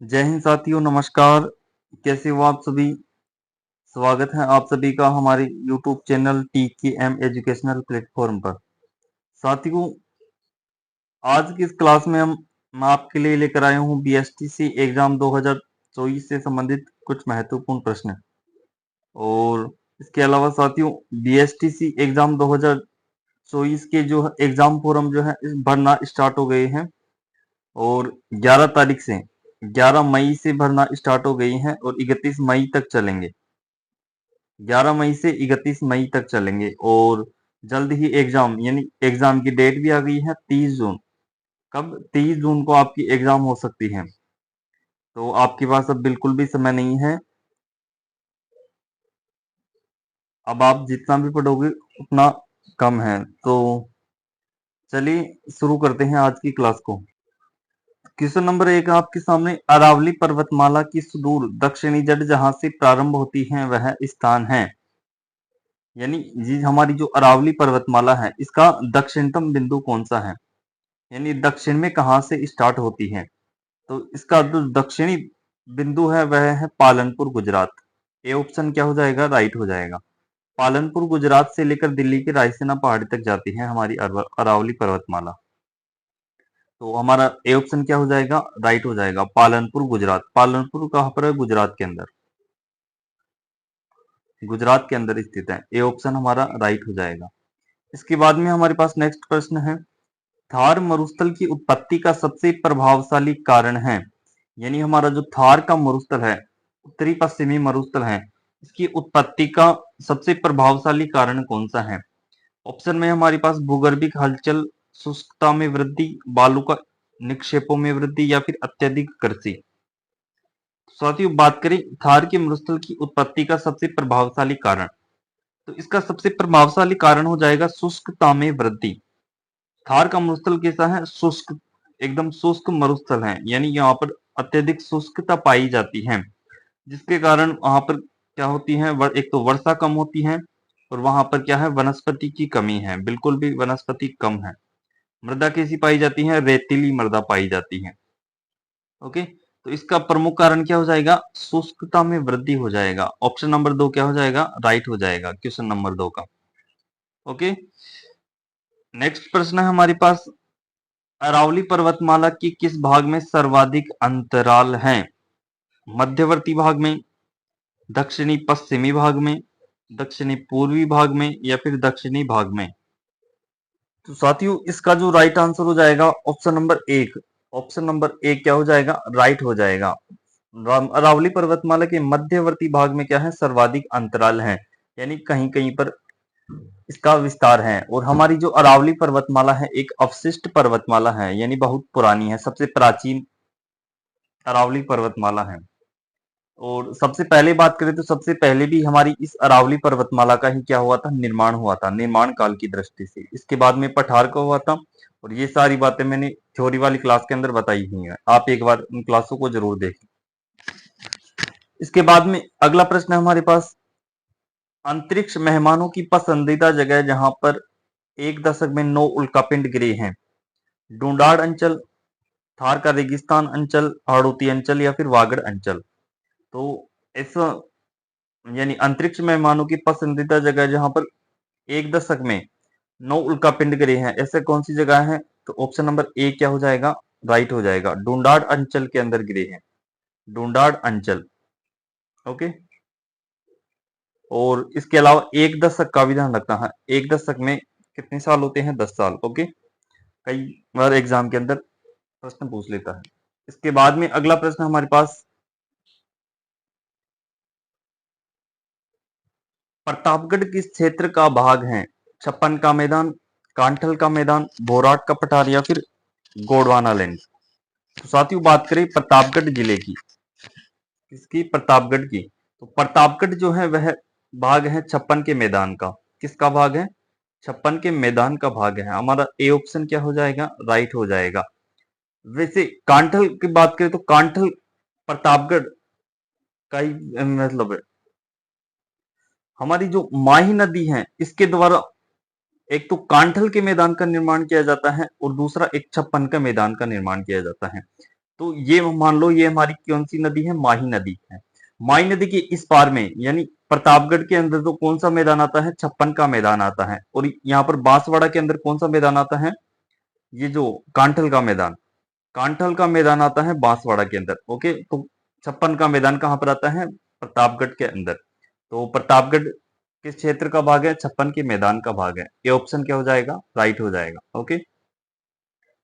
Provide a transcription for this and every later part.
जय हिंद साथियों, नमस्कार। कैसे हो आप सभी? स्वागत है आप सभी का हमारे YouTube channel TKM educational platform पर। साथियों, आज की इस क्लास में मैं आपके लिए लेकर आया हूँ BSTC एग्जाम 2024 से संबंधित कुछ महत्वपूर्ण प्रश्न। और इसके अलावा साथियों, BSTC एग्जाम 2024 के जो एग्जाम फॉर्म जो है भरना स्टार्ट हो गए हैं। और 11 तारीख से 11 मई से भरना स्टार्ट हो गई हैं और 31 मई तक चलेंगे। 11 मई से 31 मई तक चलेंगे और जल्द ही एग्जाम यानी एग्जाम की डेट भी आ गई है 30 जून। कब? 30 जून को आपकी एग्जाम हो सकती है। तो आपके पास अब बिल्कुल भी समय नहीं है। अब आप जितना भी पढ़ोगे उतना कम है। तो चलिए शुरू करते हैं आज की क्लास को। क्वेश्चन नंबर 1 आपके सामने, अरावली पर्वतमाला की सुदूर दक्षिणी जड़ जहां से प्रारंभ होती है वह स्थान है। यानी जी हमारी जो अरावली पर्वतमाला है इसका दक्षिणतम बिंदु कौन सा है, यानी दक्षिण में कहां से स्टार्ट होती है। तो इसका जो दक्षिणी बिंदु है वह है पालनपुर, गुजरात। ए ऑप्शन क्या हो जाएगा? राइट हो जाएगा। पालनपुर गुजरात से लेकर दिल्ली के रायसीना पहाड़ी तक जाती है हमारी अरावली पर्वतमाला। तो हमारा ए ऑप्शन क्या हो जाएगा? राइट हो जाएगा। पालनपुर गुजरात। पालनपुर कहां पर है? गुजरात के अंदर। गुजरात के अंदर स्थित है। ए ऑप्शन हमारा राइट हो जाएगा। इसके बाद में हमारे पास नेक्स्ट प्रश्न है, थार मरुस्थल की उत्पत्ति का सबसे प्रभावशाली कारण है। यानी हमारा जो थार का मरुस्थल है, उत्तरी पश्चिमी मरुस्थल है, इसकी उत्पत्ति का सबसे प्रभावशाली कारण कौन सा है। ऑप्शन में हमारे पास भूगर्भिक हलचल, शुष्कता में वृद्धि, बालू का निक्षेपों में वृद्धि या फिर अत्यधिक कृषि। साथियों, बात करें थार के मरुस्थल की उत्पत्ति का सबसे प्रभावशाली कारण, तो इसका सबसे प्रभावशाली कारण हो जाएगा शुष्कता में वृद्धि। थार का मरुस्थल कैसा है? शुष्क, एकदम शुष्क मरुस्थल है। यानी यहाँ पर अत्यधिक शुष्कता पाई जाती है, जिसके कारण वहां पर क्या होती है, एक तो वर्षा कम होती है और वहां पर क्या है, वनस्पति की कमी है। बिल्कुल भी वनस्पति कम है। मृदा कैसी पाई जाती है? रेतीली मृदा पाई जाती है। ओके, तो इसका प्रमुख कारण क्या हो जाएगा? शुष्कता में वृद्धि हो जाएगा। ऑप्शन नंबर 2 क्या हो जाएगा? राइट हो जाएगा क्वेश्चन नंबर 2 का। ओके, नेक्स्ट प्रश्न है हमारे पास, अरावली पर्वतमाला के किस भाग में सर्वाधिक अंतराल है। मध्यवर्ती भाग में, दक्षिणी पश्चिमी भाग में, दक्षिणी पूर्वी भाग में या फिर दक्षिणी भाग में। तो साथियों, इसका जो राइट आंसर हो जाएगा ऑप्शन नंबर 1। ऑप्शन नंबर 1 क्या हो जाएगा? राइट हो जाएगा। अरावली पर्वतमाला के मध्यवर्ती भाग में क्या है? सर्वाधिक अंतराल है, यानी कहीं कहीं पर इसका विस्तार है। और हमारी जो अरावली पर्वतमाला है एक अवशिष्ट पर्वतमाला है, यानी बहुत पुरानी है, सबसे प्राचीन अरावली पर्वतमाला है। और सबसे पहले बात करें तो सबसे पहले भी हमारी इस अरावली पर्वतमाला का ही क्या हुआ था? निर्माण हुआ था, निर्माण काल की दृष्टि से। इसके बाद में पठार का हुआ था। और ये सारी बातें मैंने थ्योरी वाली क्लास के अंदर बताई हुई है, आप एक बार उन क्लासों को जरूर देखें। इसके बाद में अगला प्रश्न है हमारे पास, अंतरिक्ष मेहमानों की पसंदीदा जगह जहां पर एक दशक में 9 उल्कापिंड गिरे हैं। डूंडाड़ अंचल, थार का रेगिस्तान अंचल, हाड़ौती अंचल या फिर वागड़ अंचल। तो इस यानी अंतरिक्ष मेहमानों की पसंदीदा जगह जहां पर एक दशक में 9 उल्कापिंड गिरे हैं, ऐसे कौन सी जगह है? तो ऑप्शन नंबर ए क्या हो जाएगा? राइट हो जाएगा। डूंडाड़ अंचल के अंदर गिरे हैं, डूंडाड़ अंचल। ओके, और इसके अलावा एक दशक का भी ध्यान रखना है। एक दशक में कितने साल होते हैं? 10 साल। ओके, कई बार एग्जाम के अंदर प्रश्न पूछ लेता है। इसके बाद में अगला प्रश्न हमारे पास, प्रतापगढ़ किस क्षेत्र का भाग है। छप्पन का मैदान, कांठल का मैदान, भोराट का पठार या फिर गोंडवाना लैंड। तो साथियों, बात करें प्रतापगढ़ जिले की, किसकी? प्रतापगढ़ की। तो प्रतापगढ़ जो है वह भाग है छप्पन के मैदान का। किसका भाग है? छप्पन के मैदान का भाग है। हमारा ए ऑप्शन क्या हो जाएगा? राइट हो जाएगा। वैसे कांठल की बात करें तो कांठल प्रतापगढ़ का ही मतलब है। हमारी जो माही नदी है इसके द्वारा एक तो कांठल के मैदान का निर्माण किया जाता है और दूसरा एक छप्पन का मैदान का निर्माण किया जाता है। तो ये मान लो ये हमारी कौन सी नदी है, माही नदी है। माही नदी के इस पार में यानी प्रतापगढ़ के अंदर तो कौन सा मैदान आता है, छप्पन का मैदान आता है। और यहाँ पर बांसवाड़ा के अंदर कौन सा मैदान आता है, ये जो कांठल का मैदान, कांठल का मैदान आता है बांसवाड़ा के अंदर। ओके, तो छप्पन का मैदान कहाँ पर आता है, प्रतापगढ़ के अंदर। तो प्रतापगढ़ किस क्षेत्र का भाग है, छप्पन के मैदान का भाग है। ये ऑप्शन क्या हो जाएगा, राइट हो जाएगा। ओके,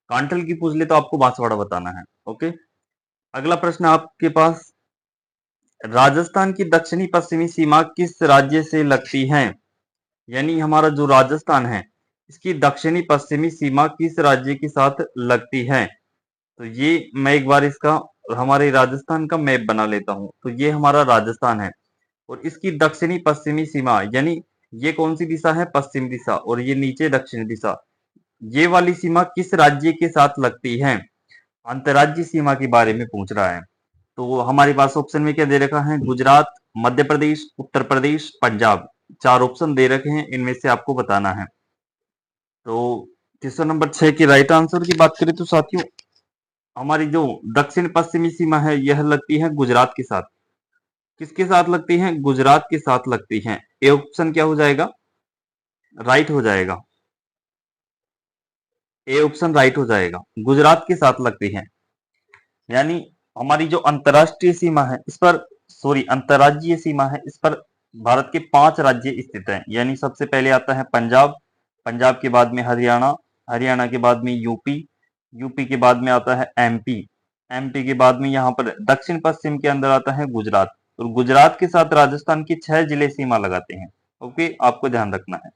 कांठल की पूछ ले तो आपको बांसवाड़ा बताना है। ओके, अगला प्रश्न आपके पास, राजस्थान की दक्षिणी पश्चिमी सीमा किस राज्य से लगती है। यानी हमारा जो राजस्थान है इसकी दक्षिणी पश्चिमी सीमा किस राज्य के साथ लगती है। तो ये मैं एक बार इसका हमारे राजस्थान का मैप बना लेता हूं। तो ये हमारा राजस्थान है और इसकी दक्षिणी पश्चिमी सीमा यानी ये कौन सी दिशा है, पश्चिम दिशा, और ये नीचे दक्षिण दिशा। ये वाली सीमा किस राज्य के साथ लगती है, अंतर्राज्यीय सीमा के बारे में पूछ रहा है। तो हमारे पास ऑप्शन में क्या दे रखा है, गुजरात, मध्य प्रदेश, उत्तर प्रदेश, पंजाब। चार ऑप्शन दे रखे हैं, इनमें से आपको बताना है। तो क्वेश्चन नंबर 6 की राइट आंसर की बात करें तो साथियों, हमारी जो दक्षिण पश्चिमी सीमा है यह लगती है गुजरात के साथ। किसके साथ लगती है, गुजरात के साथ लगती है। ए ऑप्शन क्या हो जाएगा, राइट हो जाएगा। ए ऑप्शन राइट हो जाएगा, गुजरात के साथ लगती है। यानी हमारी जो अंतरराष्ट्रीय सीमा है इस पर, सॉरी अंतरराज्यीय सीमा है इस पर भारत के 5 राज्य स्थित हैं। यानी सबसे पहले आता है पंजाब, पंजाब के बाद में हरियाणा, हरियाणा के बाद में यूपी, यूपी के बाद में आता है एमपी, एमपी के बाद में यहाँ पर दक्षिण पश्चिम के अंदर आता है गुजरात, और गुजरात के साथ राजस्थान के 6 जिले सीमा लगाते हैं। ओके, आपको ध्यान रखना है।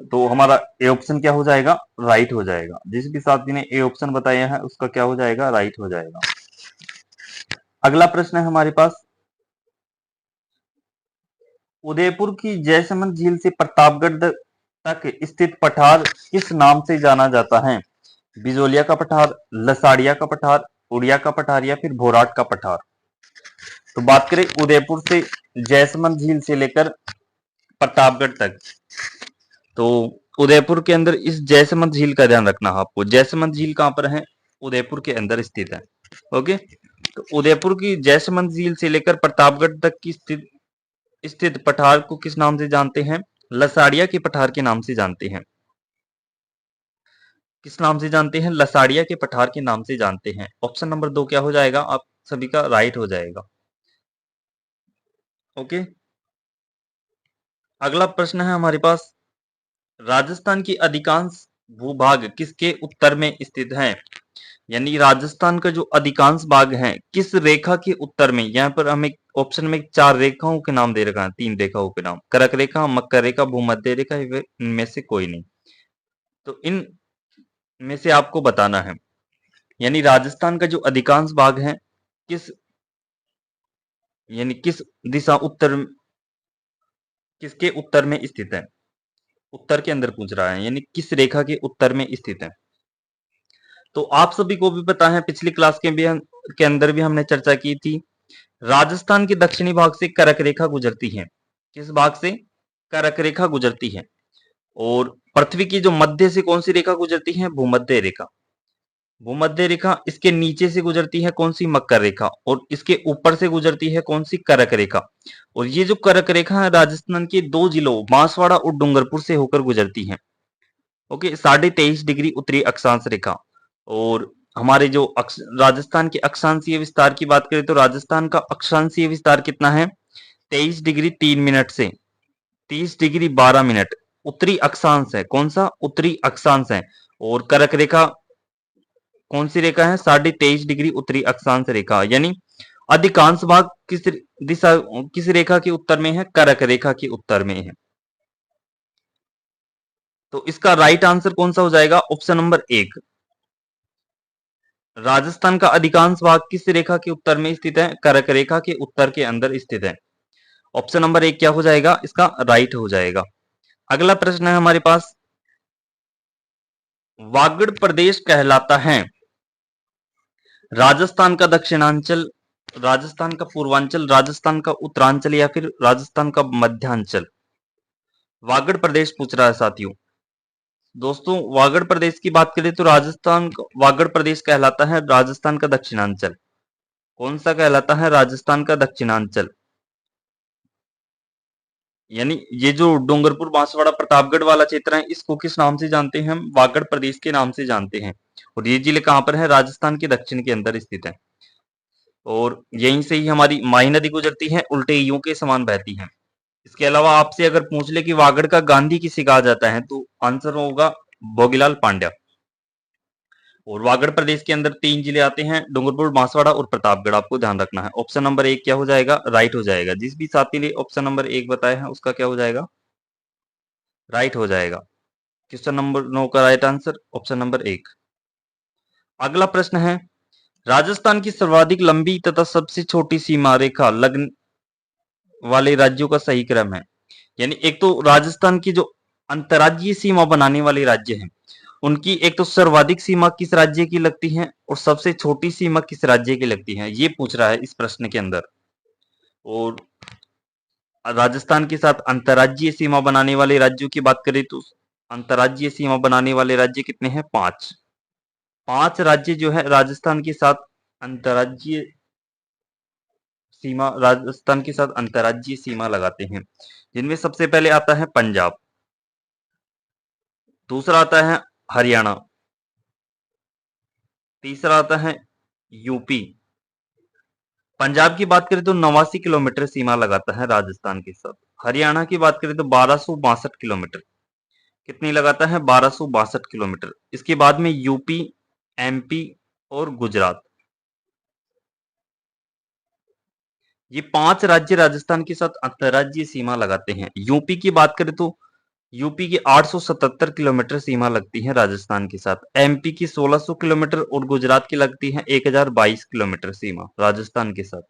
तो हमारा ए ऑप्शन क्या हो जाएगा, राइट हो जाएगा। जिस भी साथी ने ए ऑप्शन बताया है उसका क्या हो जाएगा, राइट हो जाएगा। अगला प्रश्न है हमारे पास, उदयपुर की जयसमंद झील से प्रतापगढ़ तक स्थित पठार किस नाम से जाना जाता है। बिजोलिया का पठार, लसाड़िया का पठार, उड़िया का पठार, या फिर भोराट का पठार। तो बात करें उदयपुर से जयसमंद झील से लेकर प्रतापगढ़ तक, तो उदयपुर के अंदर इस जयसमंद झील का ध्यान रखना है आपको। जयसमंद झील कहां पर है, उदयपुर के अंदर स्थित है। ओके, तो उदयपुर की जयसमंद झील से लेकर प्रतापगढ़ तक की स्थित पठार को किस नाम से जानते हैं, लसाड़िया के पठार के नाम से जानते हैं। किस नाम से जानते हैं, लसाड़िया के पठार के नाम से जानते हैं। ऑप्शन नंबर 2 क्या हो जाएगा, आप सभी का राइट हो जाएगा। ओके, अगला प्रश्न है हमारे पास, राजस्थान की अधिकांश भूभाग किसके उत्तर में स्थित है। यानी राजस्थान का जो अधिकांश भाग है किस रेखा के उत्तर में। यहाँ पर हमें ऑप्शन में 4 रेखाओं के नाम दे रखा है, 3 रेखाओं के नाम, कर्क रेखा, मकर रेखा, भूमध्य रेखा, इनमें से कोई नहीं। तो इन में से आपको बताना है। यानी राजस्थान का जो अधिकांश भाग है किस, यानी किस दिशा उत्तर, किसके उत्तर में स्थित है, उत्तर के अंदर पूछ रहा है, यानी किस रेखा के उत्तर में स्थित है। तो आप सभी को भी पता है, पिछली क्लास के अंदर भी हमने चर्चा की थी, राजस्थान के दक्षिणी भाग से कर्क रेखा गुजरती है। किस भाग से, कर्क रेखा गुजरती है। और पृथ्वी की जो मध्य से कौन सी रेखा गुजरती है, भूमध्य रेखा। भूमध्य रेखा इसके नीचे से गुजरती है कौन सी, मकर रेखा, और इसके ऊपर से गुजरती है कौन सी, कर्क रेखा। और ये जो कर्क रेखा है राजस्थान के 2 जिलों बांसवाड़ा और डूंगरपुर से होकर गुजरती है। ओके, 23.5 डिग्री उत्तरी अक्षांश रेखा। और हमारे जो राजस्थान के अक्षांशीय विस्तार की बात करें तो राजस्थान का अक्षांशीय विस्तार कितना है, 23 डिग्री 3 मिनट से 30 डिग्री 12 मिनट उत्तरी अक्षांश है। कौन सा, उत्तरी अक्षांश है। और कर्क रेखा कौन सी रेखा है, 23.5 डिग्री उत्तरी अक्षांश रेखा। यानी अधिकांश भाग किस दिशा, किस रेखा के उत्तर में है, कर्क रेखा के उत्तर में है। तो इसका राइट आंसर कौन सा हो जाएगा, ऑप्शन नंबर 1। राजस्थान का अधिकांश भाग किस रेखा के उत्तर में स्थित है, कर्क रेखा के उत्तर के अंदर स्थित है। ऑप्शन नंबर 1 क्या हो जाएगा, इसका राइट हो जाएगा। अगला प्रश्न है हमारे पास, वागड़ प्रदेश कहलाता है राजस्थान का दक्षिणांचल, राजस्थान का पूर्वांचल, राजस्थान का उत्तरांचल, या फिर राजस्थान का मध्यांचल। वागड़ प्रदेश पूछ रहा है साथियों। दोस्तों वागड़ प्रदेश की बात करें तो राजस्थान वागड़ प्रदेश कहलाता है राजस्थान का दक्षिणांचल। कौन सा कहलाता है? राजस्थान का दक्षिणांचल। यानी ये जो डूंगरपुर बांसवाड़ा प्रतापगढ़ वाला क्षेत्र है, इसको किस नाम से जानते हैं? हम वागड़ प्रदेश के नाम से जानते हैं। और ये जिले कहाँ पर है? राजस्थान के दक्षिण के अंदर स्थित है। और यहीं से ही हमारी माही नदी गुजरती है, उल्टे यूं के समान बहती है। इसके अलावा आपसे अगर पूछ ले कि वागड़ का गांधी किसे कहा जाता है, तो आंसर होगा भोगीलाल पांड्या। और वागड़ प्रदेश के अंदर 3 जिले आते हैं, डूंगरपुर, बांसवाड़ा और प्रतापगढ़। आपको ध्यान रखना है। ऑप्शन नंबर 1 क्या हो जाएगा? राइट हो जाएगा। जिस भी साथी ने ऑप्शन नंबर 1 बताया है उसका क्या हो जाएगा? राइट हो जाएगा। क्वेश्चन नंबर 9 का राइट आंसर ऑप्शन नंबर 1। अगला प्रश्न है, राजस्थान की सर्वाधिक लंबी तथा सबसे छोटी सीमा रेखा लगने वाले राज्यों का सही क्रम है। यानी एक तो राजस्थान की जो अंतर्राज्यीय सीमा बनाने वाले राज्य हैं, उनकी एक तो सर्वाधिक सीमा किस राज्य की लगती है और सबसे छोटी सीमा किस राज्य की लगती है, ये पूछ रहा है इस प्रश्न के अंदर। और राजस्थान के साथ अंतर्राज्यीय सीमा बनाने वाले राज्यों की बात करें तो अंतर्राज्यीय सीमा बनाने वाले राज्य कितने हैं? 5। 5 राज्य जो है राजस्थान के साथ अंतर्राज्यीय सीमा लगाते हैं, जिनमें सबसे पहले आता है पंजाब, दूसरा आता है हरियाणा, तीसरा आता है यूपी। पंजाब की बात करें तो 89 किलोमीटर सीमा लगाता है राजस्थान के साथ। हरियाणा की बात करें तो 1262 किलोमीटर। कितनी लगाता है? 1262 किलोमीटर। इसके बाद में यूपी, एमपी और गुजरात, ये 5 राज्य राजस्थान के साथ अंतर्राज्यीय सीमा लगाते हैं। यूपी की बात करें तो यूपी की 877 किलोमीटर सीमा लगती है राजस्थान के साथ। एमपी की 1600 किलोमीटर और गुजरात की लगती है 1022 किलोमीटर सीमा राजस्थान के साथ।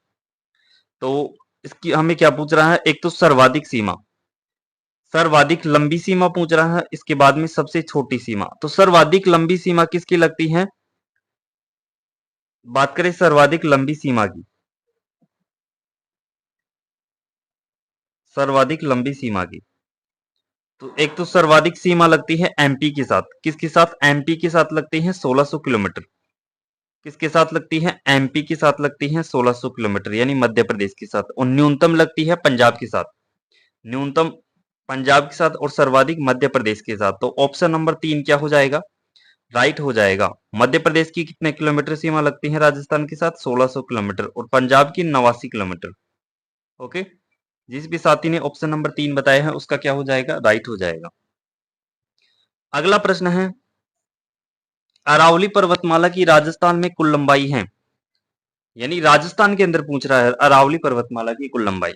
तो इसकी हमें क्या पूछ रहा है? एक तो सर्वाधिक सीमा, सर्वाधिक लंबी सीमा पूछ रहा है। इसके बाद में सबसे छोटी सीमा। तो सर्वाधिक लंबी सीमा किसकी लगती है? बात करें सर्वाधिक लंबी सीमा की, सर्वाधिक लंबी सीमा की, तो एक तो सर्वाधिक सीमा लगती है एमपी के साथ। किसके साथ? एमपी के साथ लगती है 1600 किलोमीटर। किसके साथ लगती है? एमपी के साथ लगती है 1600 किलोमीटर, यानी मध्य प्रदेश के साथ। और न्यूनतम लगती है पंजाब के साथ, न्यूनतम पंजाब के साथ और सर्वाधिक मध्य प्रदेश के साथ। तो ऑप्शन नंबर 3 क्या हो जाएगा? राइट हो जाएगा। मध्य प्रदेश की कितने किलोमीटर सीमा लगती है राजस्थान के साथ? 1600 किलोमीटर और पंजाब की 89 किलोमीटर। ओके, जिस भी साथी ने ऑप्शन नंबर 3 बताया है उसका क्या हो जाएगा? राइट हो जाएगा। अगला प्रश्न है, अरावली पर्वतमाला की राजस्थान में कुल लंबाई है, यानी राजस्थान के अंदर पूछ रहा है अरावली पर्वतमाला की कुल लंबाई।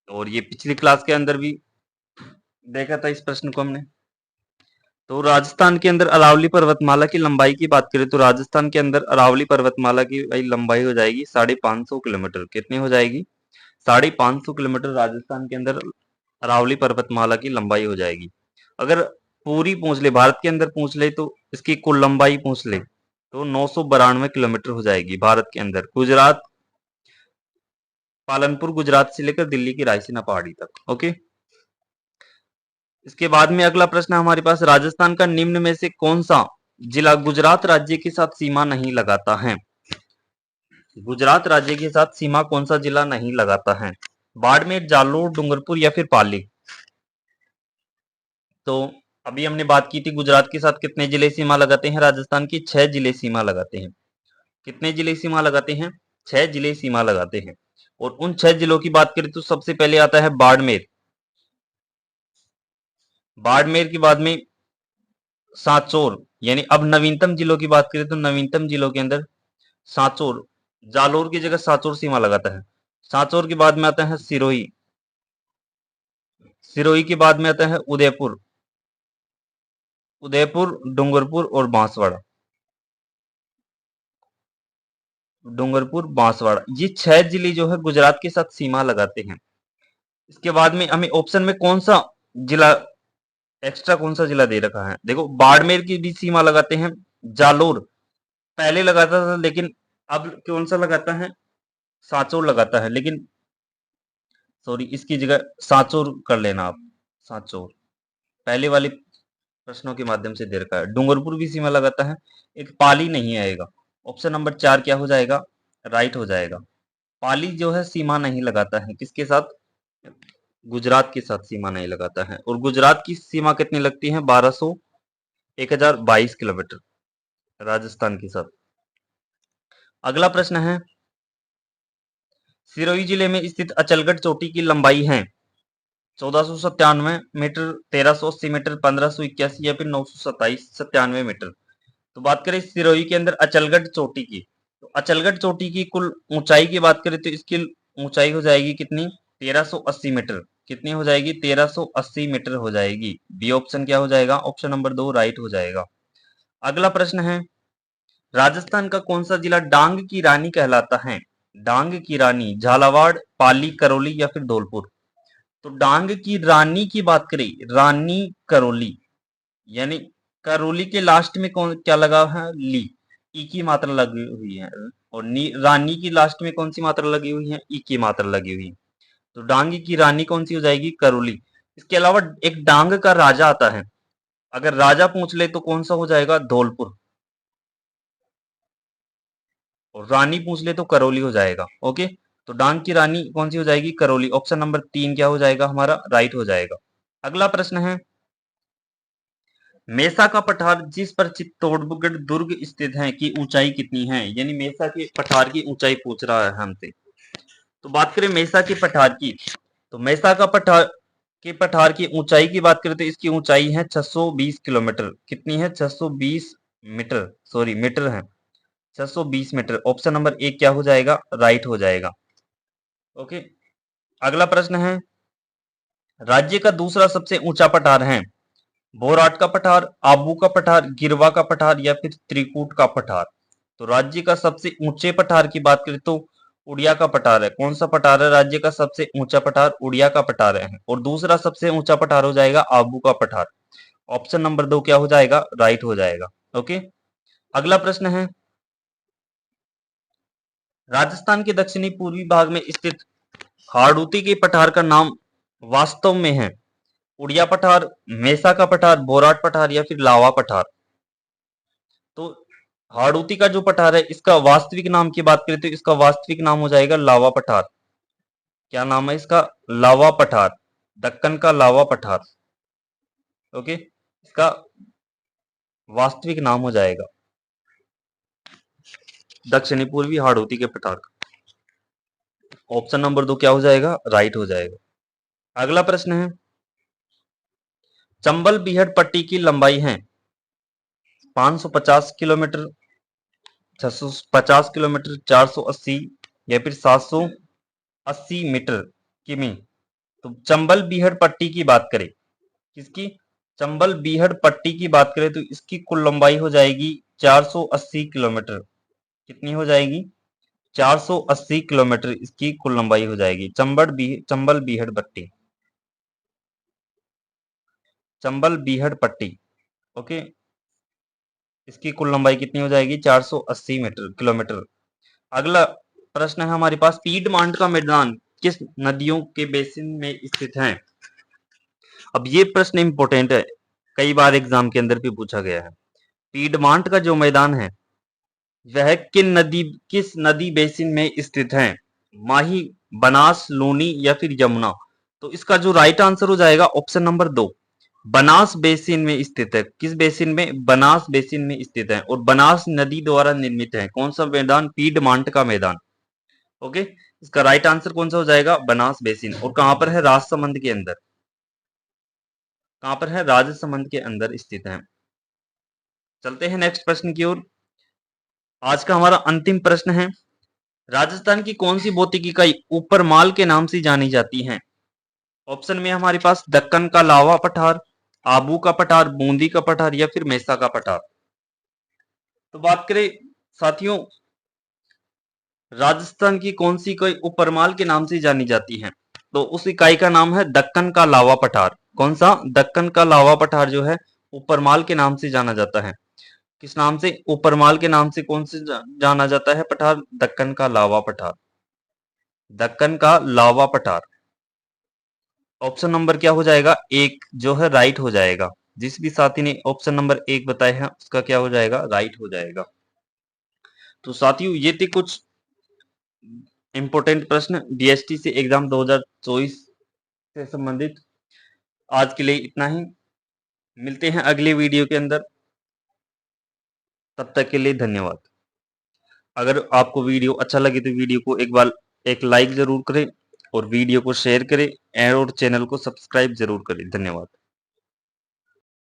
और ये पिछली क्लास के अंदर भी देखा था इस प्रश्न को हमने। तो राजस्थान के अंदर अरावली पर्वतमाला की लंबाई की बात करें तो राजस्थान के अंदर अरावली पर्वतमाला की भाई लंबाई हो जाएगी 550 किलोमीटर। कितनी हो जाएगी? 550 किलोमीटर राजस्थान के अंदर अरावली पर्वतमाला की लंबाई हो जाएगी। अगर पूरी पूछ ले, भारत के अंदर पूछ ले, तो इसकी कुल लंबाई पूछ ले तो 992 किलोमीटर हो जाएगी भारत के अंदर। गुजरात, पालनपुर गुजरात से लेकर दिल्ली की रायसीना पहाड़ी तक। ओके, इसके बाद में अगला प्रश्न हमारे पास, राजस्थान का निम्न में से कौन सा जिला गुजरात राज्य के साथ सीमा नहीं लगाता है? गुजरात राज्य के साथ सीमा कौन सा जिला नहीं लगाता है? बाड़मेर, जालोर, डूंगरपुर या फिर पाली? तो अभी हमने बात की थी गुजरात के साथ कितने जिले सीमा लगाते हैं राजस्थान की? 6 जिले सीमा लगाते हैं। कितने जिले सीमा लगाते हैं? 6 जिले सीमा लगाते हैं। और उन 6 जिलों की बात करें तो सबसे पहले आता है बाड़मेर। बाड़मेर के बाद में सांचौर, यानी अब नवीनतम जिलों की बात करें तो नवीनतम जिलों के अंदर सांचौर, जालोर की जगह सांचौर सीमा लगाता है। सांचौर के बाद में आता है सिरोही, सिरोही के बाद में आता है उदयपुर, उदयपुर, डूंगरपुर और बांसवाड़ा, डूंगरपुर, बांसवाड़ा, ये 6 जिले जो है गुजरात के साथ सीमा लगाते हैं। इसके बाद में हमें ऑप्शन में कौन सा जिला एक्स्ट्रा, कौन सा जिला दे रखा है? देखो, बाड़मेर की भी सीमा लगाते हैं, जालोर पहले लगाता था लेकिन अब कौन सा लगाता है? सांचौर लगाता है। लेकिन सॉरी, इसकी जगह सांचौर कर लेना आप, सांचौर। पहले वाली प्रश्नों के माध्यम से दे रखा है। डूंगरपुर भी सीमा लगाता है, एक पाली नहीं आएगा। ऑप्शन नंबर 4 क्या हो जाएगा, राइट हो जाएगा। पाली जो है सीमा नहीं लगाता है, किसके साथ, गुजरात के साथ सीमा नहीं लगाता है। और गुजरात की सीमा कितनी लगती है, 1022 किलोमीटर राजस्थान के साथ। अगला प्रश्न है, सिरोही जिले में स्थित अचलगढ़ चोटी की लंबाई है 1497 मीटर, 1380 मीटर, 1581 या फिर 927 मीटर। तो बात करें सिरोही के अंदर अचलगढ़ चोटी की, तो अचलगढ़ चोटी की कुल ऊंचाई की बात करें तो इसकी ऊंचाई हो जाएगी कितनी, 1380 मीटर। कितनी हो जाएगी, 1380 मीटर हो जाएगी। बी ऑप्शन क्या हो जाएगा, ऑप्शन नंबर 2 राइट हो जाएगा। अगला प्रश्न है, राजस्थान का कौन सा जिला डांग की रानी कहलाता है। डांग की रानी, झालावाड़, पाली, करौली या फिर धौलपुर। तो डांग की रानी की बात करें, रानी करौली, यानी करौली के लास्ट में कौन क्या लगा है, ली, ई की मात्रा लगी हुई है। और रानी की लास्ट में कौन सी मात्रा लगी हुई है, ई की मात्रा लगी हुई है। तो डांग की रानी कौन सी हो जाएगी, करौली। इसके अलावा एक डांग का राजा आता है, अगर राजा पूछ ले तो कौन सा हो जाएगा, धौलपुर। और रानी पूछ ले तो करौली हो जाएगा। ओके, तो डांग की रानी कौन सी हो जाएगी, करौली। ऑप्शन नंबर 3 क्या हो जाएगा हमारा, राइट हो जाएगा। अगला प्रश्न है, मेसा का पठार जिस पर चित्तौड़गढ़ दुर्ग स्थित है की ऊंचाई कितनी है। यानी मेसा के पठार की ऊंचाई पूछ रहा है हमसे। तो बात करें मेसा के पठार की, तो मेसा का पठार की ऊंचाई की बात करें तो इसकी ऊंचाई है 620 किलोमीटर। कितनी है, 620 मीटर, सॉरी मीटर है, 620 मीटर। ऑप्शन नंबर 1 क्या हो जाएगा, राइट हो जाएगा। ओके, अगला प्रश्न है, राज्य का दूसरा सबसे ऊंचा पठार है बोराट का पठार, आबू का पठार, गिरवा का पठार या फिर त्रिकूट का पठार। तो राज्य का सबसे ऊंचे पठार की बात करें तो उड़िया का पठार है। कौन सा पठार है, राज्य का सबसे ऊंचा पठार उड़िया का पठार है। और दूसरा सबसे ऊंचा पठार हो जाएगा आबू का पठार। ऑप्शन नंबर 2 क्या हो जाएगा, राइट हो जाएगा। ओके, अगला प्रश्न है, राजस्थान के दक्षिणी पूर्वी भाग में स्थित हाड़ूती के पठार का नाम वास्तव में है उड़िया पठार, मेसा का पठार, बोराट पठार या फिर लावा पठार। तो हाड़ूती का जो पठार है इसका वास्तविक नाम की बात करें तो इसका वास्तविक नाम हो जाएगा लावा पठार। क्या नाम है इसका, लावा पठार, दक्कन का लावा पठार। ओके, इसका वास्तविक नाम हो जाएगा दक्षिणी पूर्वी हाड़ौती के पठार का। ऑप्शन नंबर 2 क्या हो जाएगा, राइट हो जाएगा। अगला प्रश्न है, चंबल बीहड़ पट्टी की लंबाई है 550 किलोमीटर, 650 किलोमीटर, 480 या फिर 780 मीटर किमी। तो चंबल बीहड़ पट्टी की बात करें, किसकी, चंबल बीहड़ पट्टी की बात करें तो इसकी कुल लंबाई हो जाएगी 480 किलोमीटर। कितनी हो जाएगी, 480 किलोमीटर इसकी कुल लंबाई हो जाएगी। चंबल बीहड़ पट्टी, चंबल बीहड़ पट्टी। ओके, इसकी कुल लंबाई कितनी हो जाएगी, 480 मीटर किलोमीटर। अगला प्रश्न है हमारे पास, पीडमांट का मैदान किस नदियों के बेसिन में स्थित है। अब ये प्रश्न इंपॉर्टेंट है, कई बार एग्जाम के अंदर भी पूछा गया है। पीडमांट का जो मैदान है वह किस नदी बेसिन में स्थित है, माही, बनास, लूनी या फिर यमुना। तो इसका जो राइट आंसर हो जाएगा ऑप्शन नंबर 2, बनास बेसिन में स्थित है। किस बेसिन में, बनास बेसिन में स्थित है और बनास नदी द्वारा निर्मित है। कौन सा मैदान, पीडमांट का मैदान। ओके, इसका राइट आंसर कौन सा हो जाएगा, बनास बेसिन। और कहां पर है, राजसमंद के अंदर। कहां पर है, राजसमंद के अंदर स्थित है। चलते हैं नेक्स्ट प्रश्न की ओर। आज का हमारा अंतिम प्रश्न है, राजस्थान की कौन सी भौतिकी इकाई ऊपरमाल के नाम से जानी जाती है। ऑप्शन में हमारे पास दक्कन का लावा पठार, आबू का पठार, बूंदी का पठार या फिर मेसा का पठार। तो बात करें साथियों, राजस्थान की कौन सी इकाई ऊपरमाल के नाम से जानी जाती है, तो उस इकाई का नाम है दक्कन का लावा पठार। कौन सा, दक्कन का लावा पठार जो है ऊपरमाल के नाम से जाना जाता है। किस नाम से, ऊपरमाल के नाम से कौन से जाना जाता है पठार, दक्कन का लावा पठार, दक्कन का लावा पठार। ऑप्शन नंबर क्या हो जाएगा, 1 जो है राइट हो जाएगा। जिस भी साथी ने ऑप्शन नंबर 1 बताया है उसका क्या हो जाएगा, राइट हो जाएगा। तो साथियों ये थे कुछ इंपॉर्टेंट प्रश्न डीएसटी से एग्जाम 2024 से संबंधित। आज के लिए इतना ही, मिलते हैं अगले वीडियो के अंदर, तब तक के लिए धन्यवाद। अगर आपको वीडियो अच्छा लगे तो वीडियो को एक बार एक लाइक जरूर करें और वीडियो को शेयर करें और चैनल को सब्सक्राइब जरूर करें। धन्यवाद।